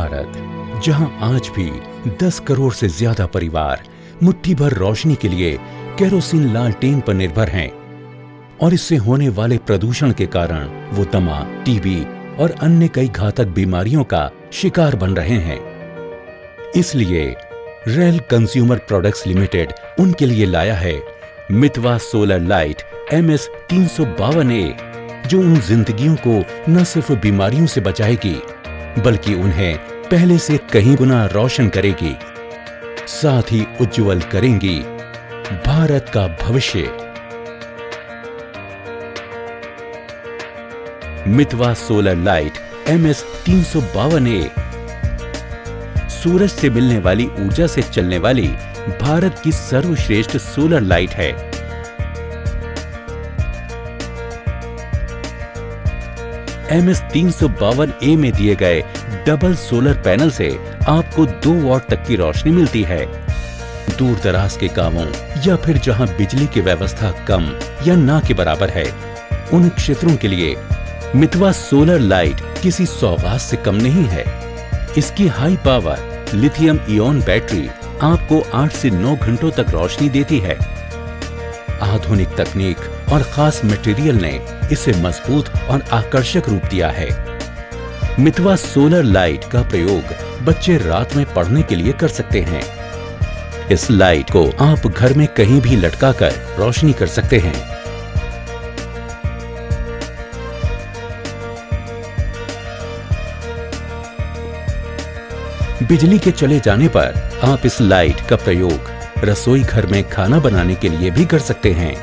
भारत, जहां आज भी 10 करोड़ से ज्यादा परिवार मुट्ठी भर रोशनी के लिए केरोसिन लालटेन पर निर्भर हैं और इससे होने वाले प्रदूषण के कारण वो दमा, टीबी और अन्य कई घातक बीमारियों का शिकार बन रहे हैं। इसलिए रेल कंज्यूमर प्रोडक्ट्स लिमिटेड उनके लिए लाया है मितवा सोलर लाइट MS 352A, जो उन जिंदगियों को न सिर्फ बीमारियों से बचाएगी बल्कि उन्हें पहले से कहीं गुना रोशन करेगी, साथ ही उज्जवल करेंगी भारत का भविष्य। मितवा सोलर लाइट MS 352A सूरज से मिलने वाली ऊर्जा से चलने वाली भारत की सर्वश्रेष्ठ सोलर लाइट है। MS 352A में दिए गए डबल सोलर पैनल से आपको 2 वॉट तक की रोशनी मिलती है। दूर दराज के गांवों या फिर जहां बिजली की व्यवस्था कम या ना के बराबर है, उन क्षेत्रों के लिए मितवा सोलर लाइट किसी सौगात से कम नहीं है। इसकी high power lithium ion battery आपको 8 से 9 घंटों तक रोशनी देती है। आधुनिक तकनीक और खास मटेरियल ने इसे मजबूत और आकर्षक रूप दिया है। मितवा सोलर लाइट का प्रयोग बच्चे रात में पढ़ने के लिए कर सकते हैं। इस लाइट को आप घर में कहीं भी लटकाकर रोशनी कर सकते हैं। बिजली के चले जाने पर आप इस लाइट का प्रयोग रसोई घर में खाना बनाने के लिए भी कर सकते हैं।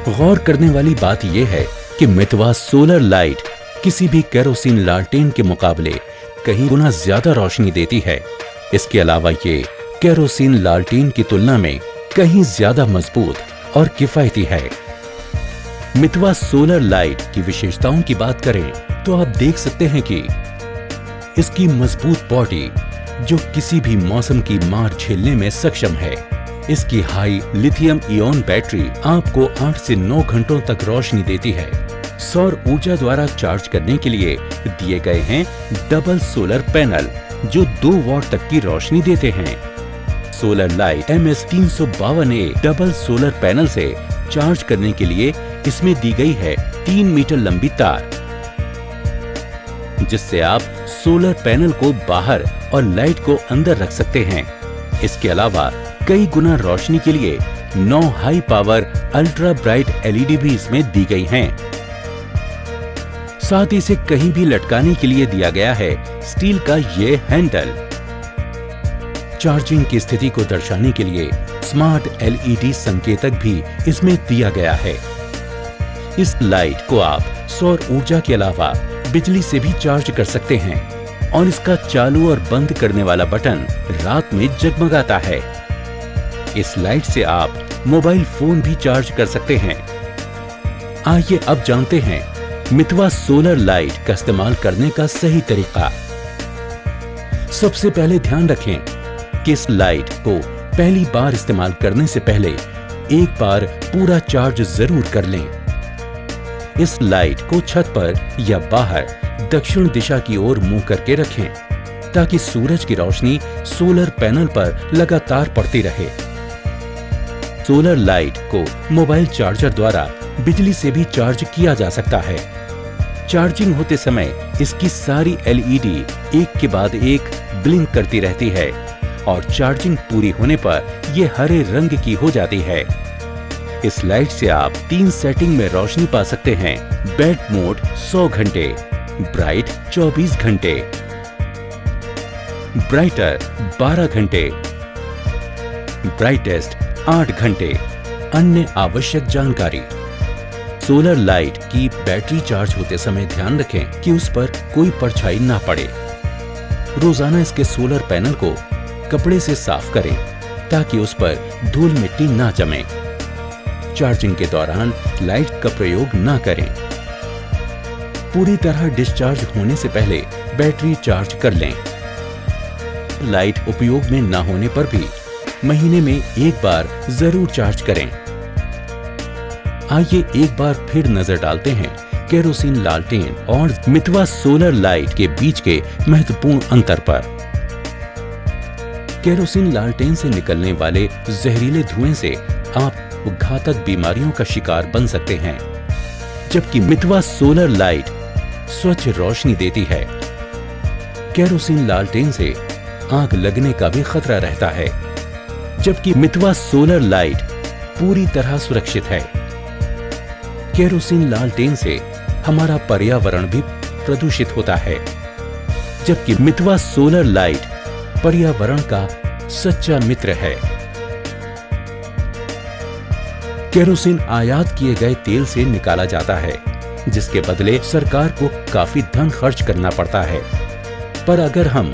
गौर करने वाली बात यह है कि मितवा सोलर लाइट किसी भी केरोसिन लालटेन के मुकाबले कहीं गुना ज्यादा रोशनी देती है। इसके अलावा ये केरोसिन लालटेन की तुलना में कहीं ज्यादा मजबूत और किफायती है। मितवा सोलर लाइट की विशेषताओं की बात करें तो आप देख सकते हैं कि इसकी मजबूत बॉडी जो किसी भी मौसम की मार झेलने में सक्षम है। इसकी हाई लिथियम इयॉन बैटरी आपको 8 से 9 घंटों तक रोशनी देती है। सौर ऊर्जा द्वारा चार्ज करने के लिए दिए गए हैं डबल सोलर पैनल जो 2 वॉट तक की रोशनी देते हैं। Solar light MS 352A double solar panel से चार्ज करने के लिए इसमें दी गई है 3 मीटर लंबी तार, जिससे आप सोलर पैनल को बाहर और लाइट को अंदर रख सकते हैं। इसके अलावा कई गुना रोशनी के लिए 9 high power ultra bright LED भी इसमें दी गई हैं। साथ ही इसे कहीं भी लटकाने के लिए दिया गया है स्टील का ये हैंडल। चार्जिंग की स्थिति को दर्शाने के लिए स्मार्ट LED संकेतक भी इसमें दिया गया है। इस लाइट को आप सौर ऊर्जा के अलावा बिजली से भी चार्ज कर सकते हैं और इसका चालू और बंद करने वाला बटन रात में जगमगाता है। इस लाइट से आप मोबाइल फोन भी चार्ज कर सकते हैं। आइए अब जानते हैं मितवा सोलर लाइट का इस्तेमाल करने का सही तरीका। सबसे पहले ध्यान रखें कि इस लाइट को पहली बार इस्तेमाल करने से पहले एक बार पूरा चार्ज जरूर कर लें। इस लाइट को छत पर या बाहर दक्षिण दिशा की ओर मुंह करके रखें ताकि सूरज की रोशनी सोलर पैनल पर लगातार पड़ती रहे। सोलर लाइट को मोबाइल चार्जर द्वारा बिजली से भी चार्ज किया जा सकता है। चार्जिंग होते समय इसकी सारी LED एक के बाद एक ब्लिंक करती रहती है और चार्जिंग पूरी होने पर यह हरे रंग की हो जाती है। इस लाइट से आप 3 सेटिंग में रोशनी पा सकते हैं। बेड मोड 100 घंटे, ब्राइट 24 घंटे, ब्राइटर 12 घंटे, ब्राइटेस्ट 8 घंटे। अन्य आवश्यक जानकारी। सोलर लाइट की बैटरी चार्ज होते समय ध्यान रखें कि उस पर कोई परछाई ना पड़े। रोजाना इसके सोलर पैनल को कपड़े से साफ करें ताकि उस पर धूल मिट्टी ना जमे। चार्जिंग के दौरान लाइट का प्रयोग ना करें। पूरी तरह डिस्चार्ज होने से पहले बैटरी चार्ज कर लें। लाइट उपयोग में ना होने पर भी महीने में एक बार जरूर चार्ज करें। आइए एक बार फिर नजर डालते हैं केरोसिन लालटेन और मितवा सोलर लाइट के बीच के महत्वपूर्ण अंतर पर। केरोसिन लालटेन से निकलने वाले जहरीले धुएं से आप घातक बीमारियों का शिकार बन सकते हैं, जबकि मितवा सोलर लाइट स्वच्छ रोशनी देती है। केरोसिन लालटेन से आग लगने का भी खतरा रहता है, जबकि मितवा सोलर लाइट पूरी तरह सुरक्षित है। केरोसिन लालटेन से हमारा पर्यावरण भी प्रदूषित होता है, जबकि मितवा सोलर लाइट पर्यावरण का सच्चा मित्र है। केरोसिन आयात किए गए तेल से निकाला जाता है, जिसके बदले सरकार को काफी धन खर्च करना पड़ता है। पर अगर हम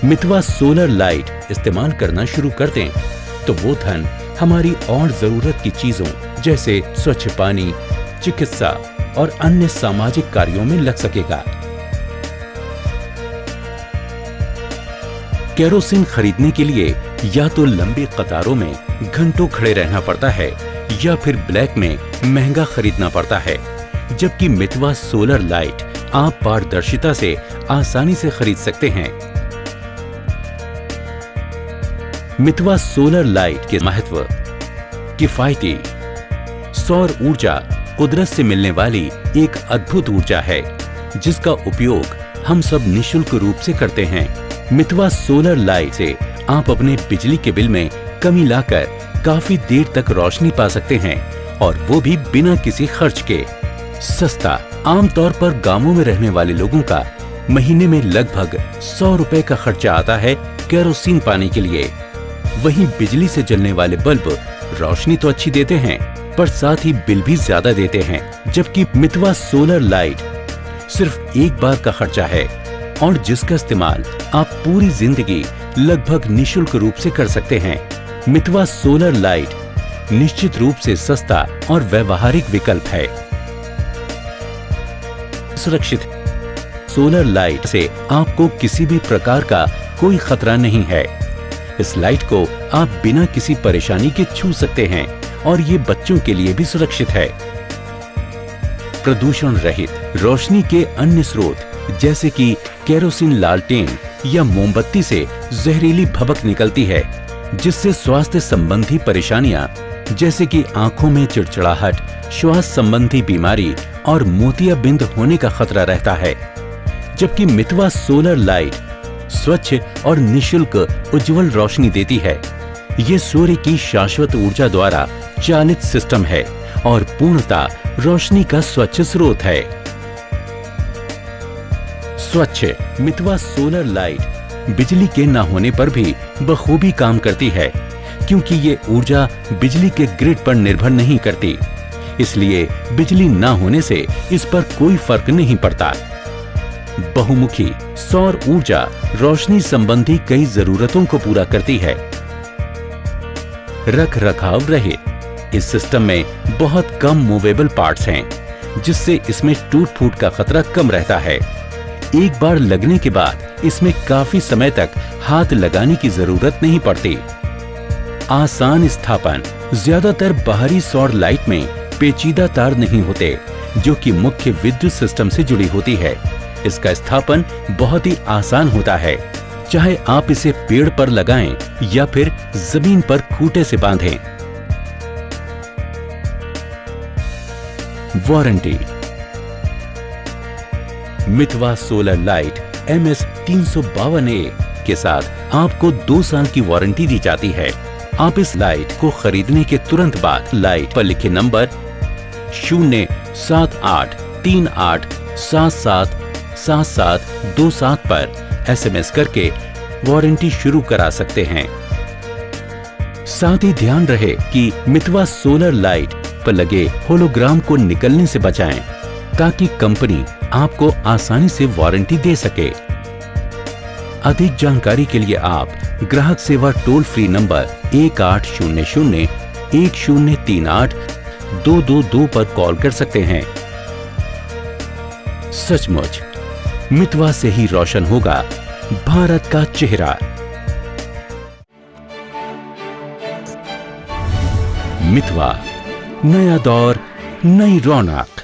मितवा सोलर लाइट इस्तेमाल करना शुरू कर दें, तो वो धन हमारी और जरूरत की चीजों जैसे स्वच्छ पानी, चिकित्सा और अन्य सामाजिक कार्यों में लग सकेगा। केरोसिन खरीदने के लिए या तो लंबी कतारों में घंटों खड़े रहना पड़ता है या फिर ब्लैक में महंगा खरीदना पड़ता है, जबकि मितवा सोलर लाइट आप पारदर्शिता से आसानी से खरीद सकते हैं। मितवा सोलर लाइट के महत्व। किफायती। सौर ऊर्जा कुदरत से मिलने वाली एक अद्भुत ऊर्जा है, जिसका उपयोग हम सब निःशुल्क रूप से करते हैं। मितवा सोलर लाइट से आप अपने बिजली के बिल में कमी लाकर काफी देर तक रोशनी पा सकते हैं, और वो भी बिना किसी खर्च के। सस्ता। आमतौर पर गांवों में रहने वाले लोगों का महीने में लगभग 100 रुपए का खर्चा आता है केरोसिन पाने के लिए। वहीं बिजली से जलने वाले बल्ब रोशनी तो अच्छी देते हैं, पर साथ ही बिल भी ज्यादा देते हैं, जबकि मितवा सोलर लाइट सिर्फ एक बार का खर्चा है और जिसका इस्तेमाल आप पूरी जिंदगी लगभग निःशुल्क रूप से कर सकते हैं। मितवा सोलर लाइट निश्चित रूप से सस्ता और व्यवहारिक विकल्प है। सुरक्षित। सोलर लाइट से आपको किसी भी प्रकार का कोई खतरा नहीं है। इस लाइट को आप बिना किसी परेशानी के छू सकते हैं और ये बच्चों के लिए भी सुरक्षित है। प्रदूषण रहित। रोशनी के अन्य स्रोत जैसे कि केरोसिन लालटेन या मोमबत्ती से जहरीली भभक निकलती है, जिससे स्वास्थ्य संबंधी परेशानियां जैसे कि आंखों में चिड़चिड़ाहट, श्वास संबंधी बीमारी और मोतियाबिंद होने का खतरा रहता है। जबकि मितवा सोलर लाइट स्वच्छ और निःशुल्क उज्जवल रोशनी देती है। ये सूर्य की शाश्वत ऊर्जा द्वारा चालित सिस्टम है और पूर्णतः रोशनी का स्वच्छ स्रोत है। स्वच्छ। मितवा सोलर लाइट बिजली के न होने पर भी बखूबी काम करती है, क्योंकि ये ऊर्जा बिजली के ग्रिड पर निर्भर नहीं करती, इसलिए बिजली न होने से इस पर कोई फर्क नहीं पड़ता। बहुमुखी। सौर ऊर्जा रोशनी संबंधी कई जरूरतों को पूरा करती है। रख रखाव रहित। इस सिस्टम में बहुत कम मूवेबल पार्ट्स हैं, जिससे इसमें टूट फूट का खतरा कम रहता है। एक बार लगने के बाद इसमें काफी समय तक हाथ लगाने की जरूरत नहीं पड़ती। आसान स्थापन। ज्यादातर बाहरी सौर लाइट में पेचीदा तार नहीं होते, जो कि मुख्य विद्युत सिस्टम से जुड़ी होती है। इसका स्थापन बहुत ही आसान होता है, चाहे आप इसे पेड़ पर लगाएं या फिर जमीन पर खूंटे से बांधें। वारंटी। मितवा सोलर लाइट MS 352A के साथ आपको 2 साल की वारंटी दी जाती है। आप इस लाइट को खरीदने के तुरंत बाद लाइट पर लिखे नंबर 07838777727 पर SMS करके वारंटी शुरू करा सकते हैं। साथ ही ध्यान रहे कि मितवा सोलर लाइट पर लगे होलोग्राम को निकलने से बचाएं, ताकि कंपनी आपको आसानी से वारंटी दे सके। अधिक जानकारी के लिए आप ग्राहक सेवा टोल फ्री नंबर 1800-1038-222 पर कॉल कर सकते हैं। सचमुच मितवा से ही रोशन होगा भारत का चेहरा। मितवा, नया दौर, नई रौनक।